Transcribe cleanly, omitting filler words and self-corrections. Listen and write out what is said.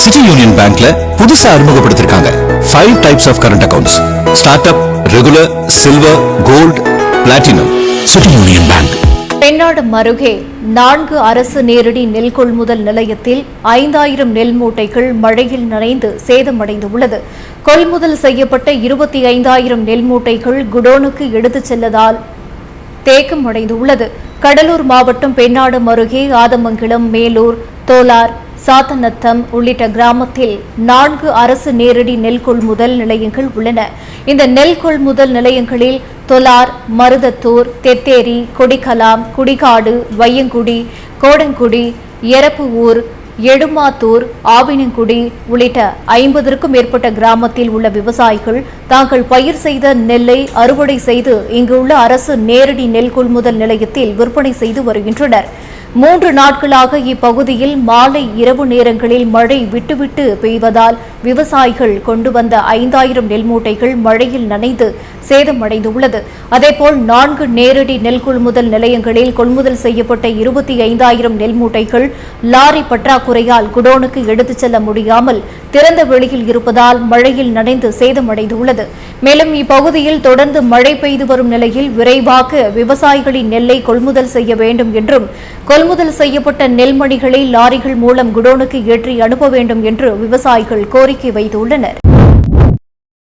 City Union பேங்க்ல புதுசா அறிமுகப்படுத்திருக்காங்க 5 types of current accounts. Start up, regular, silver, gold, platinum. City Union Bank. Pennadam அருகே 4 அரசு நேரடி நெல் கொள்முதல் நிலையத்தில் 5000 நெல் மூட்டைகள் மழையில் நனைந்து சேதமடைந்துள்ளது. கொள்முதல் செய்யப்பட்ட 25000 நெல் மூட்டைகள் குடோனுக்கு எடுத்துச் செல்லதால் தேக்கம் அடைந்துள்ளது. கடலூர் மாவட்டம் பெண்ணாடம் அருகே ஆதமங்கலம், மேலூர், தோலார், சாத்தநத்தம் உள்ளிட்ட கிராமத்தில் 4 அரசு நேரடி நெல் கொள்முதல் நிலையங்கள் உள்ளன. இந்த நெல் கொள்முதல் நிலையங்களில் தொலார், மருதத்தூர், தெத்தேரி, கொடிக்கலாம், குடிகாடு, வையங்குடி, கோடங்குடி, எரப்புஊர், எழுமாத்தூர், ஆவினங்குடி உள்ளிட்ட 50க்கும் மேற்பட்ட கிராமத்தில் உள்ள விவசாயிகள் தாங்கள் பயிர் செய்த நெல்லை அறுவடை செய்து இங்குள்ள அரசு நேரடி நெல் கொள்முதல் நிலையத்தில் விற்பனை செய்து வருகின்றனர். 3 நாட்களாக இப்பகுதியில் மாலை இரவு நேரங்களில் மழை விட்டுவிட்டு பெய்வதால் விவசாயிகள் கொண்டு வந்த 5000 நெல் மூட்டைகள் மழையில் நனைந்து சேதமடைந்துள்ளது. அதேபோல் 4 நேரடி நெல் கொள்முதல் நிலையங்களில் கொள்முதல் செய்யப்பட்ட 25000 நெல் மூட்டைகள் லாரி பற்றாக்குறையால் குடோனுக்கு எடுத்துச் செல்ல முடியாமல் திறந்த வெளியில் இருப்பதால் மழையில் நனைந்து சேதமடைந்துள்ளது. மேலும் இப்பகுதியில் தொடர்ந்து மழை பெய்து வரும் நிலையில் விரைவாக விவசாயிகளின் நெல்லை கொள்முதல் செய்ய வேண்டும் என்றும் கொள்முதல் செய்யப்பட்ட நெல்மணிகளை லாரிகள் மூலம் குடோனுக்கு ஏற்றி அனுப்ப வேண்டும் என்று விவசாயிகள் கோரிக்கை வைத்துள்ளனர்.